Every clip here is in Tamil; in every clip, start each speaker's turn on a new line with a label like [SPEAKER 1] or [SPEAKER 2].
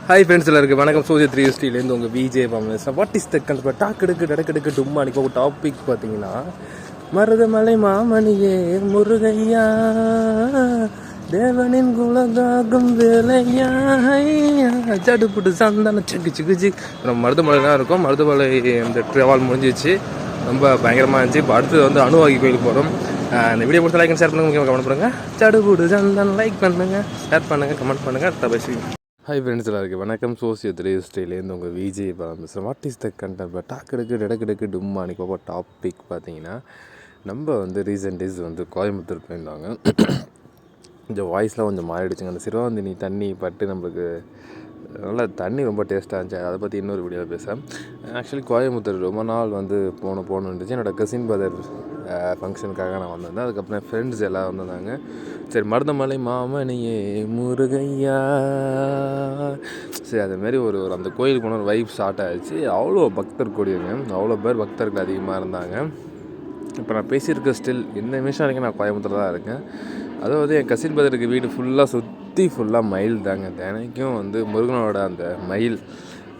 [SPEAKER 1] ஹாய் ஃப்ரெண்ட்ஸ் எல்லாருக்கு வணக்கம். சோஜி 3STலேருந்து உங்கள் விஜய் பாமஸ். What is the concept? டாக்கெடுக்கு டடக்கெடுக்கு டும்மா அன்றைக்கி ஒரு டாபிக் பார்த்தீங்கன்னா, மருதமலை மாமணியே முருகையா தேவனின் குலகாகும் வேலையா ஜடுப்புட்டு சந்தான சிக்கு சிக்குச்சு. நம்ம மருதமலை தான் இருக்கோம். மருதமலை இந்த ட்ராவல் முடிஞ்சிச்சு, ரொம்ப பயங்கரமாக இருந்துச்சு. இப்போ அடுத்தது வந்து அணுவாகி கோயிலுக்கு போகிறோம். இந்த வீடியோ முடிச்ச லைக் ஷேர் பண்ணுங்கள், முக்கியமாக கமெண்ட் பண்ணுங்கள். ஜடுப்புட்டு சந்தான லைக் பண்ணுங்கள், ஷேர் பண்ணுங்கள், கமெண்ட் பண்ணுங்கள். தபசி. ஹாய் ஃப்ரெண்ட்ஸ் எல்லாருக்கு வணக்கம். சோஜி 3STலேருந்து உங்கள் விஜய் பாமஸ். What is the content? டாக்கெடுக்கு டடக்கெடுக்கு டும்மா அன்றைக்கி டாபிக் பார்த்தீங்கன்னா, நம்ம வந்து ரீசெண்ட் டேஸ் வந்து கோயம்புத்தூர் போயிருந்தாங்க. கொஞ்சம் வாய்ஸ்லாம் கொஞ்சம் மாறிடுச்சுங்க. அந்த சிறுவாந்தினி தண்ணி பட்டு நம்மளுக்கு நல்லா தண்ணி ரொம்ப டேஸ்ட்டாக இருந்துச்சு. அதை பற்றி இன்னொரு வீடியோவில் பேசுகிறேன். ஆக்சுவலி கோயம்புத்தூர் ரொம்ப நாள் வந்து போகணுன்னு இருந்துச்சு. என்னோடய கசின் பிரதர் ஃபங்க்ஷனுக்காக நான் வந்திருந்தேன். அதுக்கப்புறம் என் ஃப்ரெண்ட்ஸ் எல்லாம் வந்திருந்தாங்க. சரி, மருதமலை மாமணியே முருகையா, சரி அதுமாரி ஒரு அந்த கோயிலுக்கு போன ஒரு வைப் ஸ்டார்ட் ஆகிடுச்சு. அவ்வளோ பக்தர் கூடியவங்க, அவ்வளோ பேர் பக்தர்கள் அதிகமாக இருந்தாங்க. இப்போ நான் பேசியிருக்க ஸ்டில் இந்த நிமிஷம் வரைக்கும் நான் கோயம்புத்தூர் தான் இருக்கேன். அதாவது என் கசின் பிரதருக்கு வீடு ஃபுல்லாக மயில் தாங்க. தினைக்கும் வந்து முருகனோட அந்த மயில்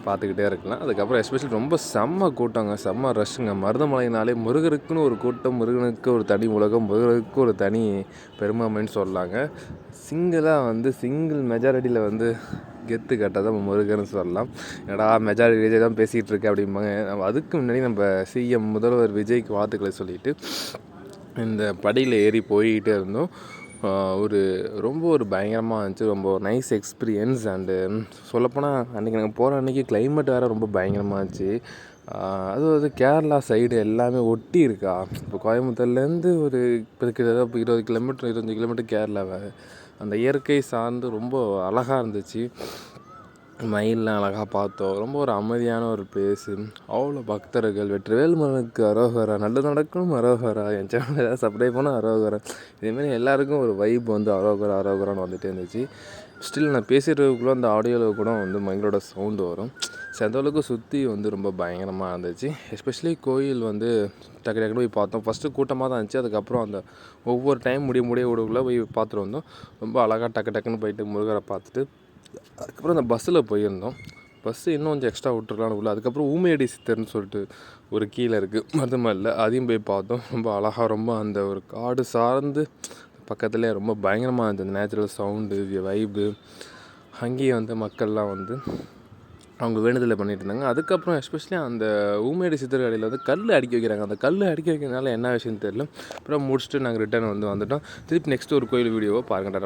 [SPEAKER 1] பார்த்துக்கிட்டே இருக்கலாம். அதுக்கப்புறம் எஸ்பெஷலி ரொம்ப செம்ம கூட்டங்க, செம்ம ரஷ்ஷுங்க. மருதமலைனாலே முருகருக்குன்னு ஒரு கூட்டம், முருகனுக்கு ஒரு தனி உலகம், முருகருக்கு ஒரு தனி பெருமைன்னு சொல்லலாங்க. சிங்கிள் மெஜாரிட்டியில் வந்து கெத்து கட்டால் தான் முருகன்னு சொல்லலாம். என்னடா மெஜாரிட்டி விஜய் தான் பேசிகிட்டு இருக்கு அப்படிம்பாங்க. நம்ம அதுக்கு முன்னாடி நம்ம சிஎம் முதல்வர் விஜய்க்கு வாழ்த்துக்களை சொல்லிவிட்டு இந்த படியில் ஏறி போய்கிட்டே இருந்தோம். ஒரு பயங்கரமாக இருந்துச்சு. ரொம்ப நைஸ் எக்ஸ்பீரியன்ஸ். அண்டு சொல்லப்போனால் அன்றைக்கி நாங்கள் போகிற அன்றைக்கி கிளைமேட் வேறு ரொம்ப பயங்கரமாக இருந்துச்சு. அது கேரளா சைடு எல்லாமே ஒட்டி இருக்கா. இப்போ கோயம்புத்தூர்லேருந்து ஒரு இப்போ 20 கிலோமீட்டர் 25 கிலோமீட்டர் கேரளாவை அந்த இயற்கை சார்ந்து ரொம்ப அழகாக இருந்துச்சு. மயிலெலாம் அழகாக பார்த்தோம். ரொம்ப ஒரு அமைதியான ஒரு பிளேஸு. அவ்வளோ பக்தர்கள். வெற்றிவேல் முருகனுக்கு அரோகரா, நல்லது நடக்கணும் அரோகரா, என் சேனல் ஏதாவது சப்ஸ்கிரைப் பண்ணால் அரோகரா. இதேமாரி எல்லாருக்கும் ஒரு வைப் வந்து அரோகரான்னு வந்துகிட்டே இருந்துச்சு. ஸ்டில் நான் பேசுகிறதுக்குள்ளே அந்த ஆடியோவில் கூட வந்து மயிலோட சவுண்டு வரும். சரி, அந்தளவுக்கு சுற்றி வந்து ரொம்ப பயங்கரமாக இருந்துச்சு. எஸ்பெஷலி கோயில் வந்து டக்குன்னு போய் பார்த்தோம். ஃபஸ்ட்டு கூட்டமாக தான் இருந்துச்சு. அதுக்கப்புறம் அந்த ஒவ்வொரு டைம் முடிய விடக்குள்ளே போய் பார்த்துட்டு வந்தோம். ரொம்ப அழகாக டக்குன்னு போயிட்டு முருகரை பார்த்துட்டு அதுக்கப்புறம் அந்த பஸ்ஸில் போயிருந்தோம். பஸ்ஸு இன்னும் கொஞ்சம் எக்ஸ்ட்ரா விட்டுருக்கலான்னு உள்ள. அதுக்கப்புறம் ஊமையடி சித்தர்னு சொல்லிட்டு ஒரு கீழே இருக்குது மருதமலையில், அதையும் போய் பார்த்தோம். ரொம்ப அழகாக, ரொம்ப அந்த ஒரு காடு சார்ந்து பக்கத்துலேயே ரொம்ப பயங்கரமாக இருந்தது. அந்த நேச்சுரல் சவுண்டு, வைப்பு. அங்கேயே வந்து மக்கள்லாம் வந்து அவங்க வேண்டுதலை பண்ணிட்டு இருந்தாங்க. அதுக்கப்புறம் எஸ்பெஷலி அந்த ஊமையடி சித்தர் கடையில் வந்து கல் அடுக்கி வைக்கிறாங்க. அந்த கல் அடுக்கி வைக்கிறதுனால என்ன விஷயம்னு தெரியல. அப்புறம் முடிச்சுட்டு நாங்கள் ரிட்டர்ன் வந்துட்டோம். திருப்பி நெக்ஸ்ட் ஒரு கோயில் வீடியோவை பாருங்கள்.